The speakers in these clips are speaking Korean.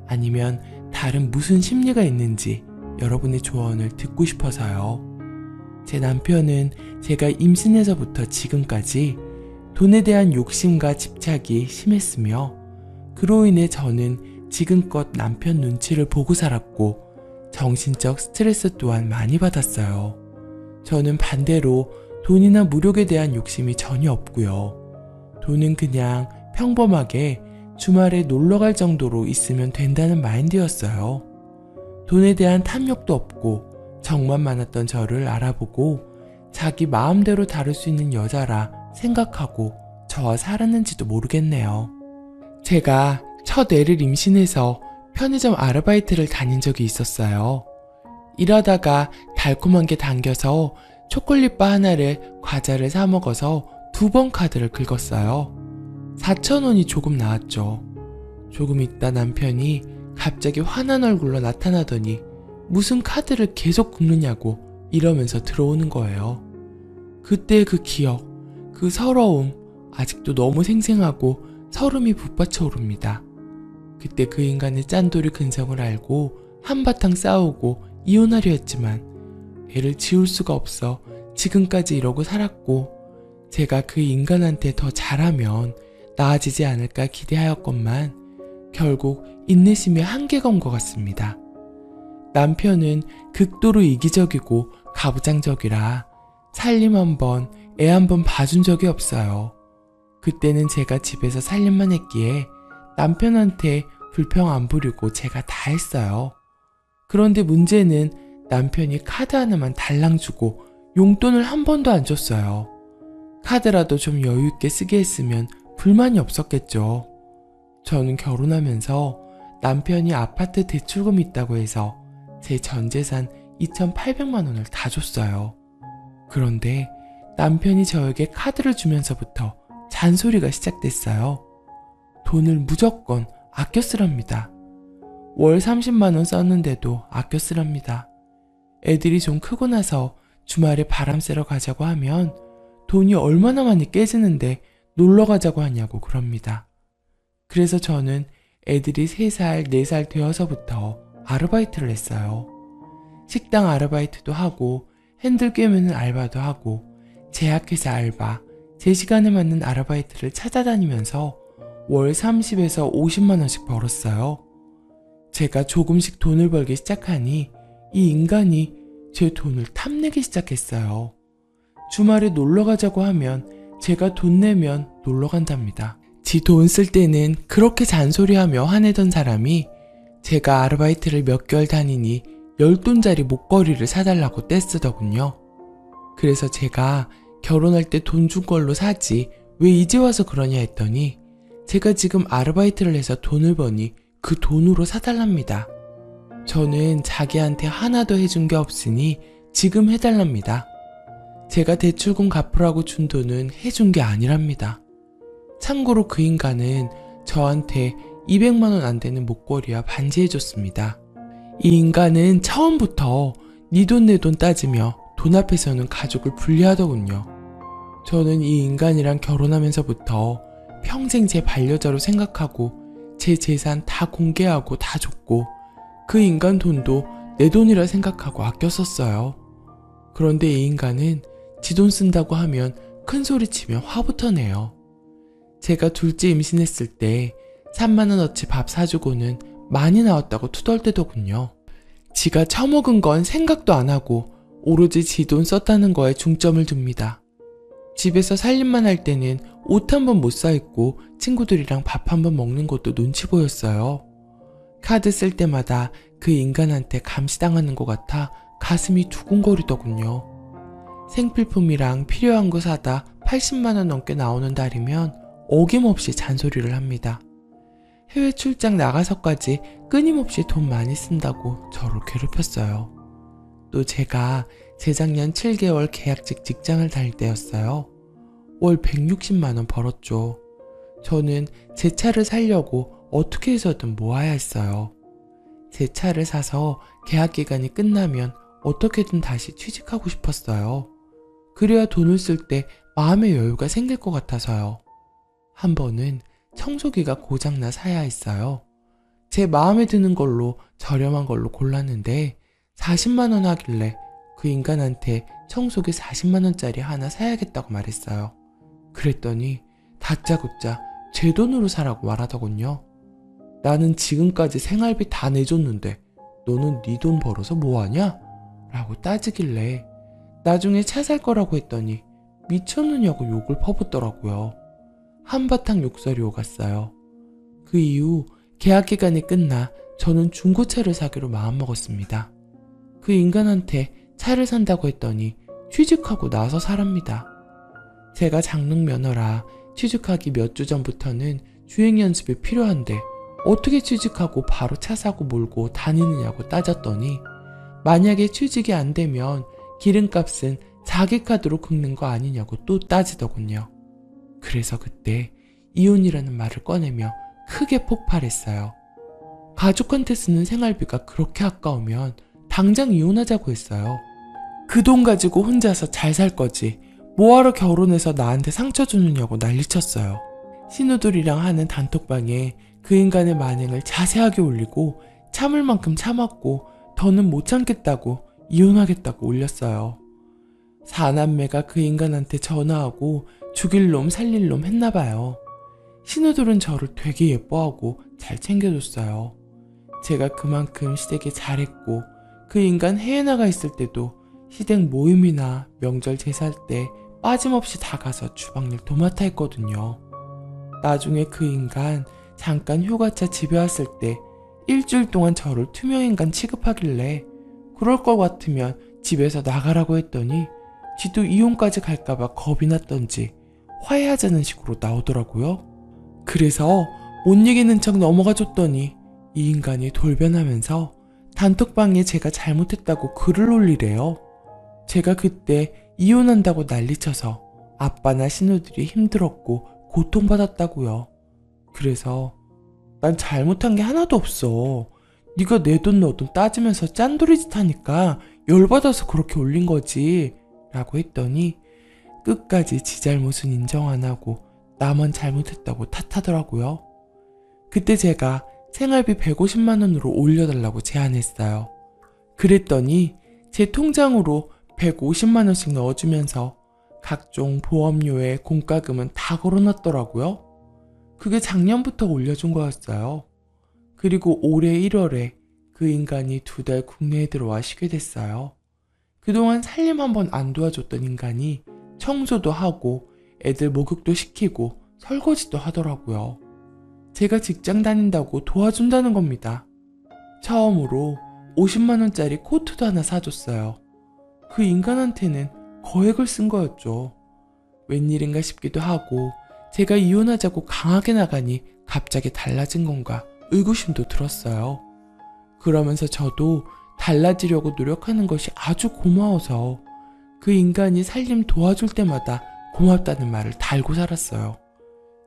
아니면 다른 무슨 심리가 있는지 여러분의 조언을 듣고 싶어서요. 제 남편은 제가 임신해서부터 지금까지 돈에 대한 욕심과 집착이 심했으며, 그로 인해 저는 지금껏 남편 눈치를 보고 살았고 정신적 스트레스 또한 많이 받았어요. 저는 반대로 돈이나 물욕에 대한 욕심이 전혀 없고요. 돈은 그냥 평범하게 주말에 놀러갈 정도로 있으면 된다는 마인드였어요. 돈에 대한 탐욕도 없고 정만 많았던 저를 알아보고 자기 마음대로 다룰 수 있는 여자라 생각하고 저와 살았는지도 모르겠네요. 제가 첫 애를 임신해서 편의점 아르바이트를 다닌 적이 있었어요. 일하다가 달콤한 게 당겨서 초콜릿바 하나를 과자를 사 먹어서 2번 카드를 긁었어요. 4,000원이 조금 나왔죠. 조금 있다 남편이 갑자기 화난 얼굴로 나타나더니 무슨 카드를 계속 긁느냐고 이러면서 들어오는 거예요. 그때 그 기억, 그 서러움 아직도 너무 생생하고 서름이 북받쳐 오릅니다. 그때 그 인간의 짠돌이 근성을 알고 한바탕 싸우고 이혼하려 했지만 애를 지울 수가 없어 지금까지 이러고 살았고, 제가 그 인간한테 더 잘하면 나아지지 않을까 기대하였건만 결국 인내심에 한계가 온 것 같습니다. 남편은 극도로 이기적이고 가부장적이라 살림 한번, 애 한번 봐준 적이 없어요. 그때는 제가 집에서 살림만 했기에 남편한테 불평 안 부리고 제가 다 했어요. 그런데 문제는 남편이 카드 하나만 달랑 주고 용돈을 한 번도 안 줬어요. 카드라도 좀 여유 있게 쓰게 했으면 불만이 없었겠죠. 저는 결혼하면서 남편이 아파트 대출금이 있다고 해서 제 전 재산 2,800만 원을 다 줬어요. 그런데 남편이 저에게 카드를 주면서부터 잔소리가 시작됐어요. 돈을 무조건 아껴 쓰랍니다. 월 30만 원 썼는데도 아껴 쓰랍니다. 애들이 좀 크고 나서 주말에 바람 쐬러 가자고 하면 돈이 얼마나 많이 깨지는데 놀러 가자고 하냐고 그럽니다. 그래서 저는 애들이 3살, 4살 되어서부터 아르바이트를 했어요. 식당 아르바이트도 하고 핸들 꿰매는 알바도 하고 제약회사 알바, 제 시간에 맞는 아르바이트를 찾아다니면서 월 30에서 50만 원씩 벌었어요. 제가 조금씩 돈을 벌기 시작하니 이 인간이 제 돈을 탐내기 시작했어요. 주말에 놀러 가자고 하면 제가 돈 내면 놀러 간답니다. 지 돈 쓸 때는 그렇게 잔소리하며 화내던 사람이 제가 아르바이트를 몇 개월 다니니 10돈짜리 목걸이를 사달라고 떼쓰더군요. 그래서 제가 결혼할 때 돈 준 걸로 사지 왜 이제 와서 그러냐 했더니 제가 지금 아르바이트를 해서 돈을 버니 그 돈으로 사달랍니다. 저는 자기한테 하나도 해준 게 없으니 지금 해달랍니다. 제가 대출금 갚으라고 준 돈은 해준 게 아니랍니다. 참고로 그 인간은 저한테 200만 원 안 되는 목걸이와 반지 해줬습니다. 이 인간은 처음부터 네 돈 내 돈 따지며 돈 앞에서는 가족을 분리하더군요. 저는 이 인간이랑 결혼하면서부터 평생 제 반려자로 생각하고 제 재산 다 공개하고 다 줬고 그 인간 돈도 내 돈이라 생각하고 아껴 썼어요. 그런데 이 인간은 지 돈 쓴다고 하면 큰 소리 치며 화부터 내요. 제가 둘째 임신했을 때 3만 원어치 밥 사주고는 많이 나왔다고 투덜대더군요. 지가 처먹은 건 생각도 안 하고 오로지 지 돈 썼다는 거에 중점을 둡니다. 집에서 살림만 할 때는 옷 한 번 못 사 입고 친구들이랑 밥 한 번 먹는 것도 눈치 보였어요. 카드 쓸 때마다 그 인간한테 감시당하는 것 같아 가슴이 두근거리더군요. 생필품이랑 필요한 거 사다 80만 원 넘게 나오는 달이면 어김없이 잔소리를 합니다. 해외 출장 나가서까지 끊임없이 돈 많이 쓴다고 저를 괴롭혔어요. 또 제가 재작년 7개월 계약직 직장을 다닐 때였어요. 월 160만 원 벌었죠. 저는 제 차를 사려고 어떻게 해서든 모아야 했어요. 제 차를 사서 계약 기간이 끝나면 어떻게든 다시 취직하고 싶었어요. 그래야 돈을 쓸 때 마음의 여유가 생길 것 같아서요. 한 번은 청소기가 고장나 사야 했어요. 제 마음에 드는 걸로 저렴한 걸로 골랐는데 40만 원 하길래 그 인간한테 청소기 40만 원짜리 하나 사야겠다고 말했어요. 그랬더니 다짜고짜 제 돈으로 사라고 말하더군요. 나는 지금까지 생활비 다 내줬는데 너는 네 돈 벌어서 뭐하냐? 라고 따지길래 나중에 차 살 거라고 했더니 미쳤느냐고 욕을 퍼붓더라고요. 한바탕 욕설이 오갔어요. 그 이후 계약 기간이 끝나 저는 중고차를 사기로 마음먹었습니다. 그 인간한테 차를 산다고 했더니 취직하고 나서 사랍니다. 제가 장롱 면허라 취직하기 몇 주 전부터는 주행 연습이 필요한데 어떻게 취직하고 바로 차 사고 몰고 다니느냐고 따졌더니 만약에 취직이 안 되면 기름값은 자기 카드로 긁는 거 아니냐고 또 따지더군요. 그래서 그때 이혼이라는 말을 꺼내며 크게 폭발했어요. 가족한테 쓰는 생활비가 그렇게 아까우면 당장 이혼하자고 했어요. 그 돈 가지고 혼자서 잘 살 거지 뭐하러 결혼해서 나한테 상처 주느냐고 난리쳤어요. 신우들이랑 하는 단톡방에 그 인간의 만행을 자세하게 올리고 참을 만큼 참았고 더는 못 참겠다고 이혼하겠다고 올렸어요. 사남매가 그 인간한테 전화하고 죽일 놈 살릴 놈 했나봐요. 신우들은 저를 되게 예뻐하고 잘 챙겨줬어요. 제가 그만큼 시댁에 잘했고 그 인간 해외 나가 있을 때도 시댁 모임이나 명절 제사할 때 빠짐없이 다 가서 주방일 도맡아 했거든요. 나중에 그 인간 잠깐 휴가차 집에 왔을 때 일주일 동안 저를 투명인간 취급하길래 그럴 것 같으면 집에서 나가라고 했더니 지도 이혼까지 갈까봐 겁이 났던지 화해하자는 식으로 나오더라고요. 그래서 못 이기는 척 넘어가 줬더니 이 인간이 돌변하면서 단톡방에 제가 잘못했다고 글을 올리래요. 제가 그때 이혼한다고 난리쳐서 아빠나 신우들이 힘들었고 고통받았다고요. 그래서 난 잘못한 게 하나도 없어. 네가 내 돈 너 돈 따지면서 짠돌이짓 하니까 열받아서 그렇게 올린 거지 라고 했더니 끝까지 지 잘못은 인정 안 하고 나만 잘못했다고 탓하더라고요. 그때 제가 생활비 150만 원으로 올려달라고 제안했어요. 그랬더니 제 통장으로 150만 원씩 넣어주면서 각종 보험료에 공과금은 다 걸어놨더라고요. 그게 작년부터 올려준 거였어요. 그리고 올해 1월에 그 인간이 2달 국내에 들어와 쉬게 됐어요. 그동안 살림 한번 안 도와줬던 인간이 청소도 하고 애들 목욕도 시키고 설거지도 하더라고요. 제가 직장 다닌다고 도와준다는 겁니다. 처음으로 50만 원짜리 코트도 하나 사줬어요. 그 인간한테는 거액을 쓴 거였죠. 웬일인가 싶기도 하고 제가 이혼하자고 강하게 나가니 갑자기 달라진 건가 의구심도 들었어요. 그러면서 저도 달라지려고 노력하는 것이 아주 고마워서 그 인간이 살림 도와줄 때마다 고맙다는 말을 달고 살았어요.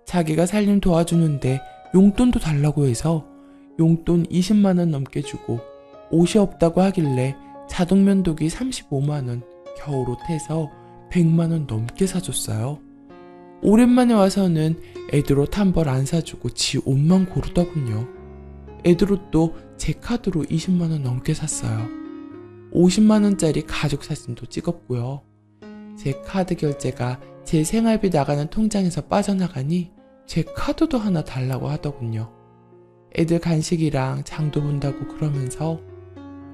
자기가 살림 도와주는데 용돈도 달라고 해서 용돈 20만 원 넘게 주고 옷이 없다고 하길래 자동면도기 35만 원, 겨울옷 해서 100만 원 넘게 사줬어요. 오랜만에 와서는 애들옷 한 벌 안 사주고 지 옷만 고르더군요. 애들옷도 제 카드로 20만 원 넘게 샀어요. 50만 원짜리 가족 사진도 찍었고요. 제 카드 결제가 제 생활비 나가는 통장에서 빠져나가니 제 카드도 하나 달라고 하더군요. 애들 간식이랑 장도 본다고 그러면서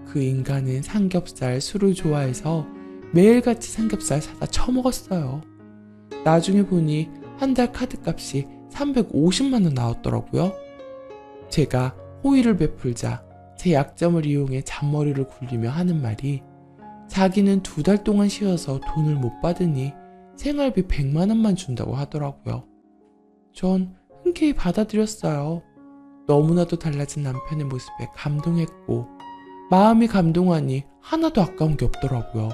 그 인간은 삼겹살, 술을 좋아해서 매일같이 삼겹살 사다 처먹었어요. 나중에 보니 한 달 카드값이 350만 원 나왔더라고요. 제가 호의를 베풀자 제 약점을 이용해 잔머리를 굴리며 하는 말이 자기는 2달 동안 쉬어서 돈을 못 받으니 생활비 100만 원만 준다고 하더라고요. 전 흔쾌히 받아들였어요. 너무나도 달라진 남편의 모습에 감동했고 마음이 감동하니 하나도 아까운 게 없더라고요.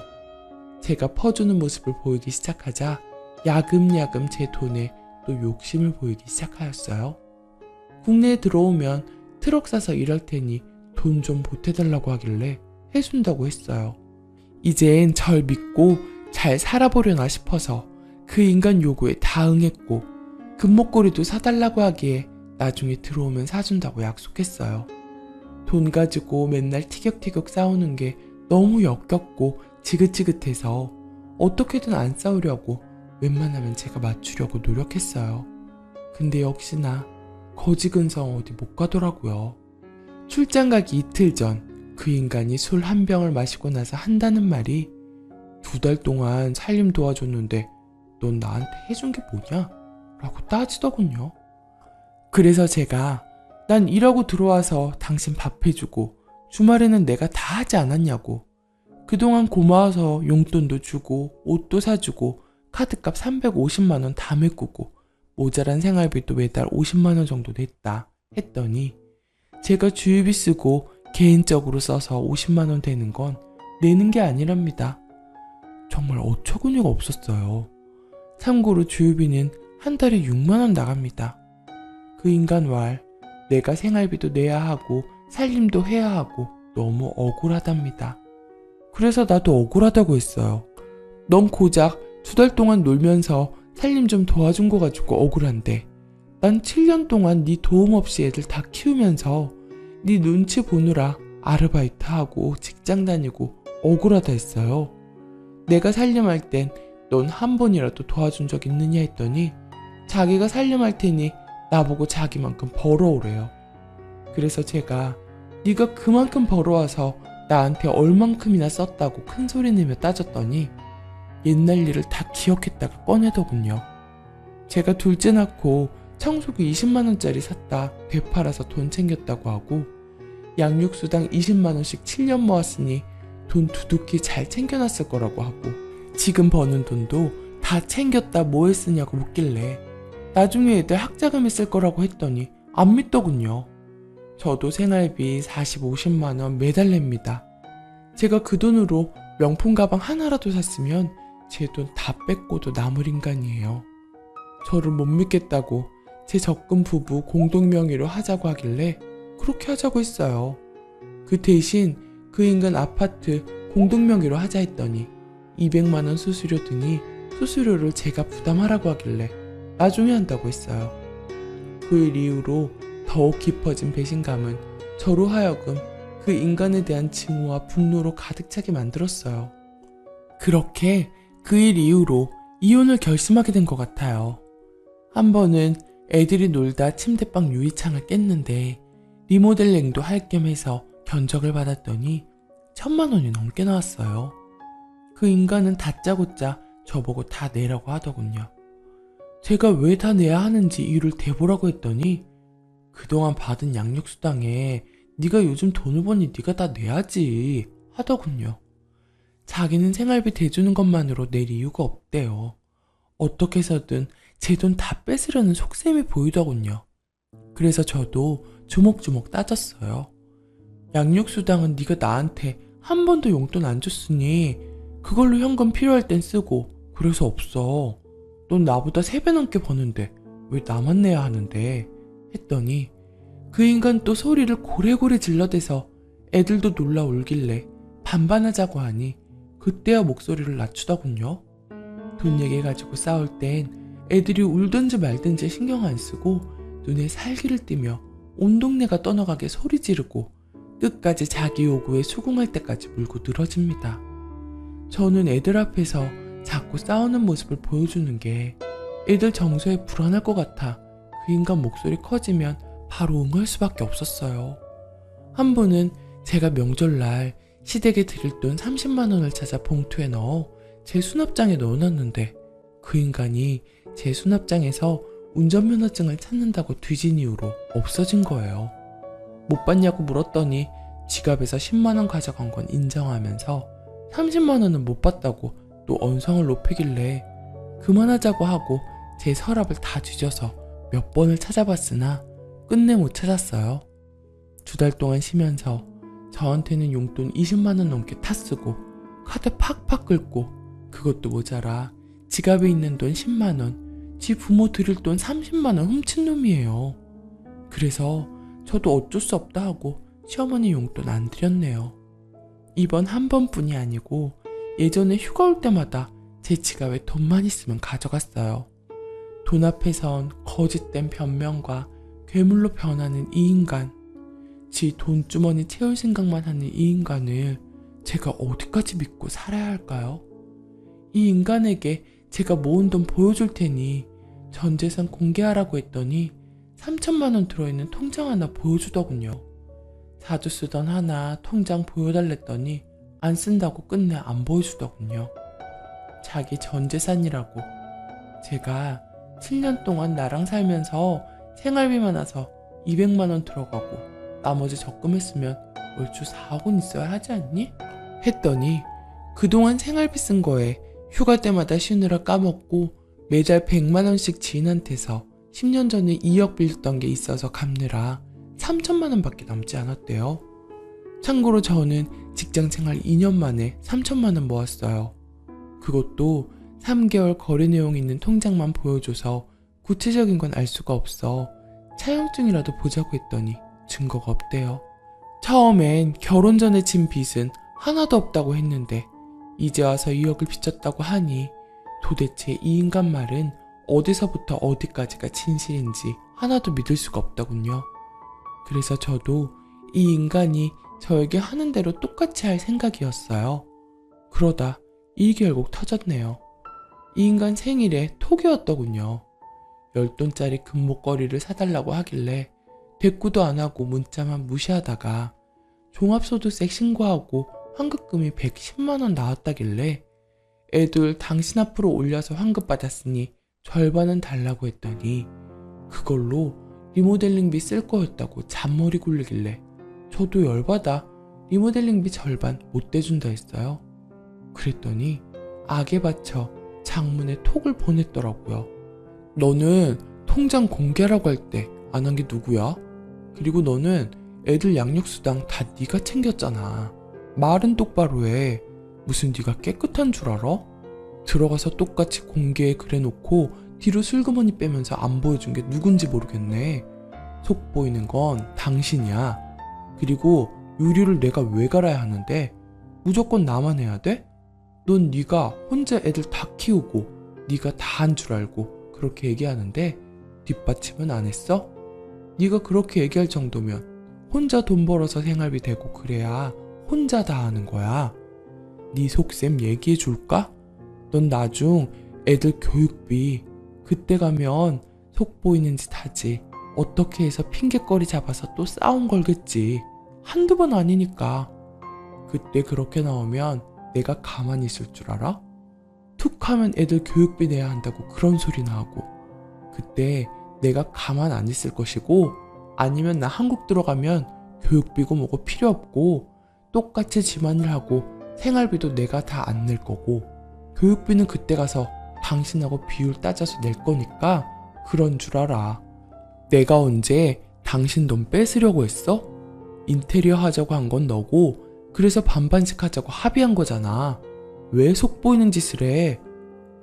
제가 퍼주는 모습을 보이기 시작하자 야금야금 제 돈에 또 욕심을 보이기 시작하였어요. 국내에 들어오면 트럭 사서 일할 테니 돈 좀 보태달라고 하길래 해준다고 했어요. 이젠 절 믿고 잘 살아보려나 싶어서 그 인간 요구에 다 응했고 금목걸이도 사달라고 하기에 나중에 들어오면 사준다고 약속했어요. 돈 가지고 맨날 티격태격 싸우는 게 너무 역겹고 지긋지긋해서 어떻게든 안 싸우려고 웬만하면 제가 맞추려고 노력했어요. 근데 역시나 거지 근성 어디 못 가더라고요. 출장 가기 이틀 전 그 인간이 술 한 병을 마시고 나서 한다는 말이 2달 동안 살림 도와줬는데 넌 나한테 해준 게 뭐냐? 라고 따지더군요. 그래서 제가 난 일하고 들어와서 당신 밥 해주고 주말에는 내가 다 하지 않았냐고, 그동안 고마워서 용돈도 주고 옷도 사주고 카드값 350만원 다 메꾸고 모자란 생활비도 매달 50만원 정도 냈다 했더니 제가 주유비 쓰고 개인적으로 써서 50만원 되는 건 내는 게 아니랍니다. 정말 어처구니가 없었어요. 참고로 주유비는 한 달에 6만원 나갑니다. 그 인간 말, 내가 생활비도 내야 하고 살림도 해야 하고 너무 억울하답니다. 그래서 나도 억울하다고 했어요. 넌 고작 2달 동안 놀면서 살림 좀 도와준 거 가지고 억울한데 난 7년 동안 네 도움 없이 애들 다 키우면서 네 눈치 보느라 아르바이트하고 직장 다니고 억울하다 했어요. 내가 살림할 땐 넌 한 번이라도 도와준 적 있느냐 했더니 자기가 살림할 테니 나보고 자기만큼 벌어오래요. 그래서 제가 네가 그만큼 벌어와서 나한테 얼만큼이나 썼다고 큰 소리 내며 따졌더니 옛날 일을 다 기억했다가 꺼내더군요. 제가 둘째 낳고 청소기 20만원짜리 샀다 되팔아서 돈 챙겼다고 하고 양육수당 20만원씩 7년 모았으니 돈 두둑히 잘 챙겨놨을 거라고 하고 지금 버는 돈도 다 챙겼다 뭐 했으냐고 묻길래 나중에 애들 학자금에 쓸 거라고 했더니 안 믿더군요. 저도 생활비 40, 50만원 매달 냅니다. 제가 그 돈으로 명품 가방 하나라도 샀으면 제 돈 다 뺏고도 남을 인간이에요. 저를 못 믿겠다고 제 적금 부부 공동명의로 하자고 하길래 그렇게 하자고 했어요. 그 대신 그 인간 아파트 공동명의로 하자 했더니 200만원 수수료 드니 수수료를 제가 부담하라고 하길래 나중에 한다고 했어요. 그 일 이후로 더욱 깊어진 배신감은 저로 하여금 그 인간에 대한 증오와 분노로 가득 차게 만들었어요. 그렇게 그 일 이후로 이혼을 결심하게 된 것 같아요. 한 번은 애들이 놀다 침대방 유리창을 깼는데 리모델링도 할 겸 해서 견적을 받았더니 1000만원이 넘게 나왔어요. 그 인간은 다짜고짜 저보고 다 내라고 하더군요. 제가 왜 다 내야 하는지 이유를 대보라고 했더니 그동안 받은 양육수당에 네가 요즘 돈을 버니 네가 다 내야지 하더군요. 자기는 생활비 대주는 것만으로 낼 이유가 없대요. 어떻게 해서든 제 돈 다 뺏으려는 속셈이 보이더군요. 그래서 저도 주먹주먹 따졌어요. 양육수당은 네가 나한테 한 번도 용돈 안 줬으니 그걸로 현금 필요할 땐 쓰고 그래서 없어. 넌 나보다 3배 넘게 버는데 왜 나만 내야 하는데 했더니 그 인간 또 소리를 고래고래 질러대서 애들도 놀라 울길래 반반하자고 하니 그때야 목소리를 낮추더군요. 돈 얘기해가지고 싸울 땐 애들이 울든지 말든지 신경 안 쓰고 눈에 살기를 띠며 온 동네가 떠나가게 소리 지르고 끝까지 자기 요구에 수긍할 때까지 물고 늘어집니다. 저는 애들 앞에서 자꾸 싸우는 모습을 보여주는 게 애들 정서에 불안할 것 같아 그 인간 목소리 커지면 바로 응할 수밖에 없었어요. 한 번은 제가 명절날 시댁에 드릴 돈 30만원을 찾아 봉투에 넣어 제 수납장에 넣어놨는데 그 인간이 제 수납장에서 운전면허증을 찾는다고 뒤진 이후로 없어진 거예요. 못 봤냐고 물었더니 지갑에서 10만원 가져간 건 인정하면서 30만원은 못 봤다고 또 언성을 높이길래 그만하자고 하고 제 서랍을 다 뒤져서 몇 번을 찾아봤으나 끝내 못 찾았어요. 2달 동안 쉬면서 저한테는 용돈 20만원 넘게 탔쓰고 카드 팍팍 긁고 그것도 모자라 지갑에 있는 돈 10만원, 지 부모 드릴 돈 30만원 훔친 놈이에요. 그래서 저도 어쩔 수 없다 하고 시어머니 용돈 안 드렸네요. 이번 한 번뿐이 아니고 예전에 휴가 올 때마다 제 지갑에 돈만 있으면 가져갔어요. 돈 앞에선 거짓된 변명과 괴물로 변하는 이 인간, 지 돈주머니 채울 생각만 하는 이 인간을 제가 어디까지 믿고 살아야 할까요? 이 인간에게 제가 모은 돈 보여줄 테니 전 재산 공개하라고 했더니 3천만 원 들어있는 통장 하나 보여주더군요. 자주 쓰던 하나 통장 보여달랬더니 안 쓴다고 끝내 안 보여주더군요. 자기 전 재산이라고. 제가 7년 동안 나랑 살면서 생활비만 와서 200만 원 들어가고 나머지 적금했으면 월주 4억 원 있어야 하지 않니? 했더니 그동안 생활비 쓴 거에 휴가 때마다 쉬느라 까먹고 매달 100만 원씩 지인한테서 10년 전에 2억 빌렸던 게 있어서 갚느라 3천만 원밖에 남지 않았대요. 참고로 저는 직장생활 2년 만에 3천만 원 모았어요. 그것도 3개월 거래 내용 있는 통장만 보여줘서 구체적인 건 알 수가 없어 차용증이라도 보자고 했더니 증거가 없대요. 처음엔 결혼 전에 진 빚은 하나도 없다고 했는데 이제 와서 2억을 빚졌다고 하니 도대체 이 인간 말은 어디서부터 어디까지가 진실인지 하나도 믿을 수가 없더군요. 그래서 저도 이 인간이 저에게 하는 대로 똑같이 할 생각이었어요. 그러다 일이 결국 터졌네요. 이 인간 생일에 톡이었더군요. 10돈짜리 금목걸이를 사달라고 하길래 대꾸도 안 하고 문자만 무시하다가 종합소득세 신고하고 환급금이 110만 원 나왔다길래 애들 당신 앞으로 올려서 환급 받았으니 절반은 달라고 했더니 그걸로 리모델링비 쓸 거였다고 잔머리 굴리길래 저도 열받아 리모델링비 절반 못 대준다 했어요. 그랬더니 악에 받쳐 장문에 톡을 보냈더라고요. 너는 통장 공개라고 할 때 안 한 게 누구야? 그리고 너는 애들 양육수당 다 네가 챙겼잖아. 말은 똑바로 해. 무슨 네가 깨끗한 줄 알아? 들어가서 똑같이 공개에 그래놓고 뒤로 슬그머니 빼면서 안 보여준 게 누군지 모르겠네. 속 보이는 건 당신이야. 그리고 유리를 내가 왜 갈아야 하는데 무조건 나만 해야 돼? 넌 네가 혼자 애들 다 키우고 네가 다 한 줄 알고 그렇게 얘기하는데 뒷받침은 안 했어? 네가 그렇게 얘기할 정도면 혼자 돈 벌어서 생활비 대고 그래야 혼자 다 하는 거야. 네 속셈 얘기해 줄까? 넌 나중 애들 교육비 그때 가면 속 보이는 짓 하지. 어떻게 해서 핑계거리 잡아서 또 싸움 걸겠지. 한두 번 아니니까. 그때 그렇게 나오면 내가 가만히 있을 줄 알아? 툭 하면 애들 교육비 내야 한다고 그런 소리나 하고 그때 내가 가만 안 있을 것이고 아니면 나 한국 들어가면 교육비고 뭐고 필요 없고 똑같이 집안일 하고 생활비도 내가 다 안 낼 거고 교육비는 그때 가서 당신하고 비율 따져서 낼 거니까 그런 줄 알아. 내가 언제 당신 돈 뺏으려고 했어? 인테리어 하자고 한 건 너고 그래서 반반씩 하자고 합의한 거잖아. 왜 속 보이는 짓을 해?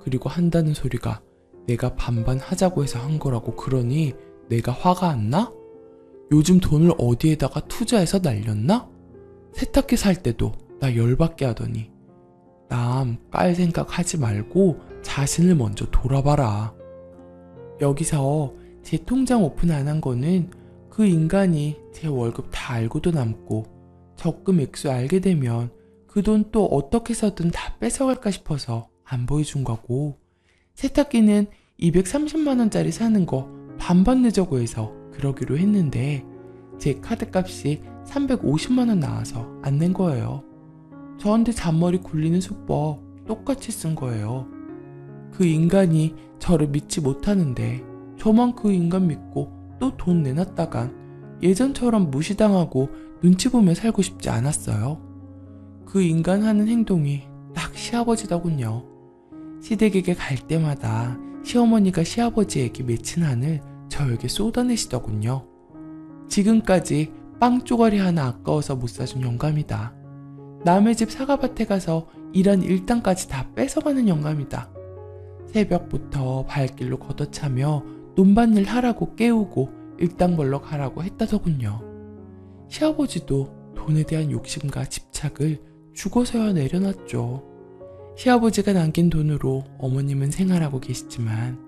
그리고 한다는 소리가 내가 반반 하자고 해서 한 거라고 그러니 내가 화가 안 나? 요즘 돈을 어디에다가 투자해서 날렸나? 세탁기 살 때도 나 열받게 하더니 남 깔 생각 하지 말고 자신을 먼저 돌아봐라. 여기서 제 통장 오픈 안 한 거는 그 인간이 제 월급 다 알고도 남고 적금 액수 알게 되면 그 돈 또 어떻게 해서든 다 뺏어갈까 싶어서 안 보여준 거고 세탁기는 230만원짜리 사는 거 반반 내자고 해서 그러기로 했는데 제 카드값이 350만원 나와서 안 낸 거예요. 저한테 잔머리 굴리는 수법 똑같이 쓴 거예요. 그 인간이 저를 믿지 못하는데 저만 그 인간 믿고 또 돈 내놨다간 예전처럼 무시당하고 눈치 보며 살고 싶지 않았어요. 그 인간 하는 행동이 딱 시아버지더군요. 시댁에게 갈 때마다 시어머니가 시아버지에게 맺힌 한을 저에게 쏟아내시더군요. 지금까지 빵 쪼가리 하나 아까워서 못 사준 영감이다. 남의 집 사과밭에 가서 일한 일당까지 다 뺏어가는 영감이다. 새벽부터 발길로 걷어차며 논밭일 하라고 깨우고 일당 벌러 가라고 했다더군요. 시아버지도 돈에 대한 욕심과 집착을 죽어서야 내려놨죠. 시아버지가 남긴 돈으로 어머님은 생활하고 계시지만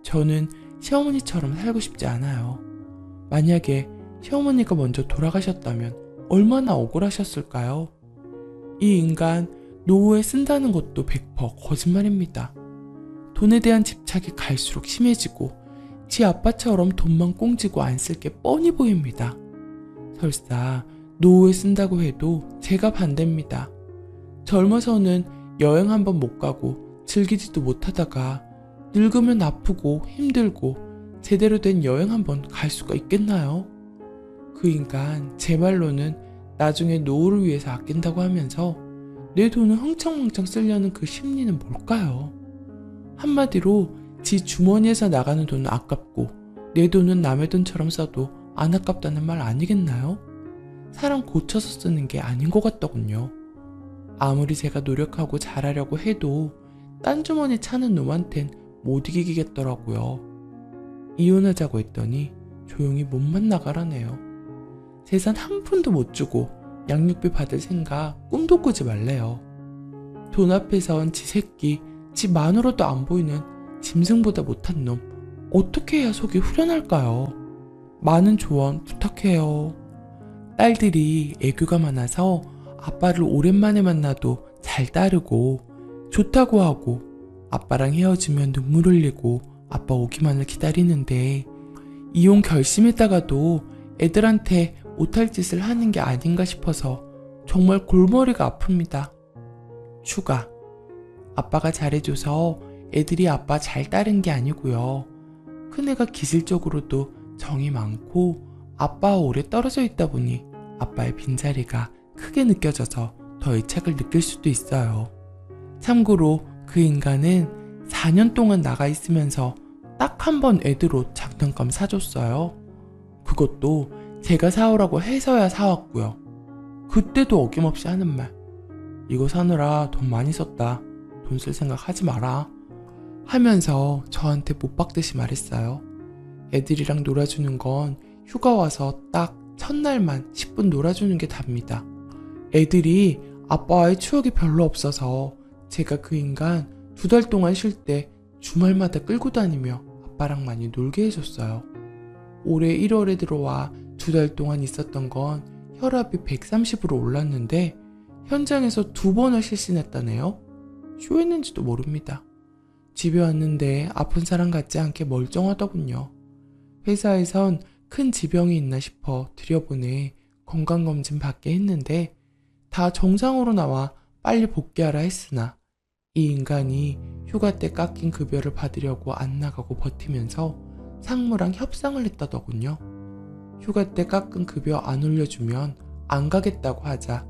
저는 시어머니처럼 살고 싶지 않아요. 만약에 시어머니가 먼저 돌아가셨다면 얼마나 억울하셨을까요? 이 인간 노후에 쓴다는 것도 100% 거짓말입니다. 돈에 대한 집착이 갈수록 심해지고 지 아빠처럼 돈만 꽁지고 안 쓸 게 뻔히 보입니다. 설사 노후에 쓴다고 해도 제가 반대입니다. 젊어서는 여행 한번 못 가고 즐기지도 못하다가 늙으면 아프고 힘들고 제대로 된 여행 한번 갈 수가 있겠나요? 그 인간 제 말로는 나중에 노후를 위해서 아낀다고 하면서 내 돈을 흥청망청 쓰려는 그 심리는 뭘까요? 한마디로 지 주머니에서 나가는 돈은 아깝고 내 돈은 남의 돈처럼 써도 안 아깝다는 말 아니겠나요? 사람 고쳐서 쓰는 게 아닌 것 같더군요. 아무리 제가 노력하고 잘하려고 해도 딴 주머니 차는 놈한텐 못 이기겠더라고요. 이혼하자고 했더니 조용히 몸만 나가라네요. 재산 한 푼도 못 주고 양육비 받을 생각 꿈도 꾸지 말래요. 돈 앞에선 지 새끼, 지 마누라도 안 보이는 짐승보다 못한 놈 어떻게 해야 속이 후련할까요? 많은 조언 부탁해요. 딸들이 애교가 많아서 아빠를 오랜만에 만나도 잘 따르고 좋다고 하고 아빠랑 헤어지면 눈물 흘리고 아빠 오기만을 기다리는데 이혼 결심했다가도 애들한테 못할 짓을 하는 게 아닌가 싶어서 정말 골머리가 아픕니다. 추가. 아빠가 잘해줘서 애들이 아빠 잘 따른 게 아니고요. 큰애가 기질적으로도 정이 많고 아빠와 오래 떨어져 있다 보니 아빠의 빈자리가 크게 느껴져서 더 애착을 느낄 수도 있어요. 참고로 그 인간은 4년 동안 나가 있으면서 딱 한 번 애들 옷 장난감 사줬어요. 그것도 제가 사오라고 해서야 사왔고요. 그때도 어김없이 하는 말. 이거 사느라 돈 많이 썼다. 돈 쓸 생각 하지 마라. 하면서 저한테 못 박듯이 말했어요. 애들이랑 놀아주는 건 휴가 와서 딱 첫날만 10분 놀아주는 게 답니다. 애들이 아빠와의 추억이 별로 없어서 제가 그 인간 2달 동안 쉴 때 주말마다 끌고 다니며 아빠랑 많이 놀게 해줬어요. 올해 1월에 들어와 2달 동안 있었던 건 혈압이 130으로 올랐는데 현장에서 2번을 실신했다네요. 쇼했는지도 모릅니다. 집에 왔는데 아픈 사람 같지 않게 멀쩡하더군요. 회사에선 큰 지병이 있나 싶어 들여보내 건강검진 받게 했는데 다 정상으로 나와 빨리 복귀하라 했으나 이 인간이 휴가 때 깎인 급여를 받으려고 안 나가고 버티면서 상무랑 협상을 했다더군요. 휴가 때 깎은 급여 안 올려주면 안 가겠다고 하자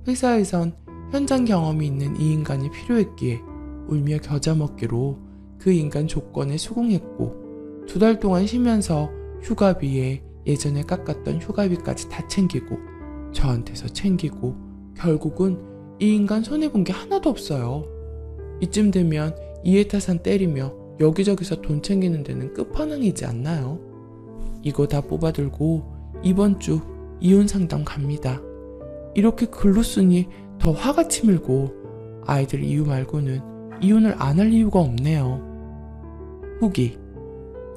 회사에선 현장 경험이 있는 이 인간이 필요했기에 울며 겨자 먹기로 그 인간 조건에 수긍했고 2달 동안 쉬면서 휴가비에 예전에 깎았던 휴가비까지 다 챙기고 저한테서 챙기고 결국은 이 인간 손해본 게 하나도 없어요. 이쯤 되면 이해타산 때리며 여기저기서 돈 챙기는 데는 끝판왕이지 않나요? 이거 다 뽑아들고 이번 주 이혼 상담 갑니다. 이렇게 글로 쓰니 더 화가 치밀고 아이들 이유 말고는 이혼을 안 할 이유가 없네요. 후기.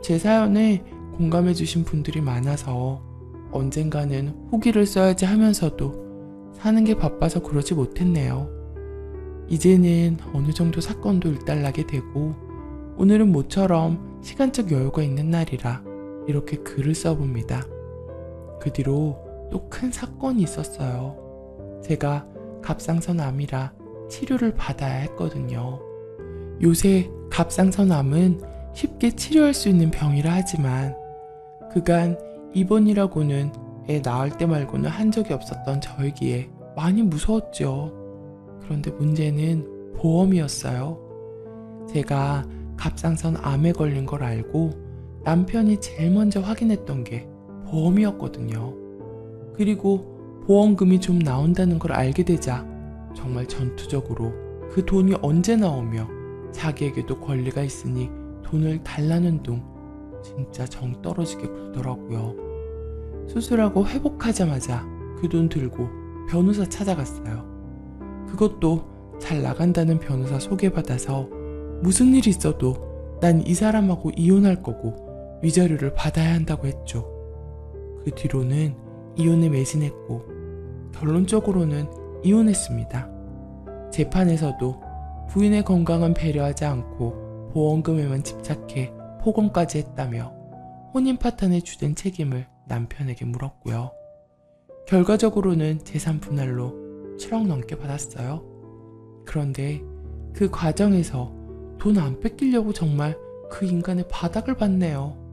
제 사연에 공감해주신 분들이 많아서 언젠가는 후기를 써야지 하면서도 사는 게 바빠서 그러지 못했네요. 이제는 어느 정도 사건도 일단락이 되고 오늘은 모처럼 시간적 여유가 있는 날이라 이렇게 글을 써봅니다. 그 뒤로 또 큰 사건이 있었어요. 제가 갑상선암이라 치료를 받아야 했거든요. 요새 갑상선암은 쉽게 치료할 수 있는 병이라 하지만 그간 입원이라고는 애 낳을 때 말고는 한 적이 없었던 저에게 많이 무서웠죠. 그런데 문제는 보험이었어요. 제가 갑상선암에 걸린 걸 알고 남편이 제일 먼저 확인했던 게 보험이었거든요. 그리고 보험금이 좀 나온다는 걸 알게 되자 정말 전투적으로 그 돈이 언제 나오며 자기에게도 권리가 있으니 돈을 달라는 둥 진짜 정 떨어지게 굴더라고요. 수술하고 회복하자마자 그 돈 들고 변호사 찾아갔어요. 그것도 잘 나간다는 변호사 소개받아서 무슨 일이 있어도 난 이 사람하고 이혼할 거고 위자료를 받아야 한다고 했죠. 그 뒤로는 이혼에 매진했고 결론적으로는 이혼했습니다. 재판에서도 부인의 건강은 배려하지 않고 보험금에만 집착해 폭언까지 했다며 혼인 파탄의 주된 책임을 남편에게 물었고요. 결과적으로는 재산 분할로 7억 넘게 받았어요. 그런데 그 과정에서 돈 안 뺏기려고 정말 그 인간의 바닥을 봤네요.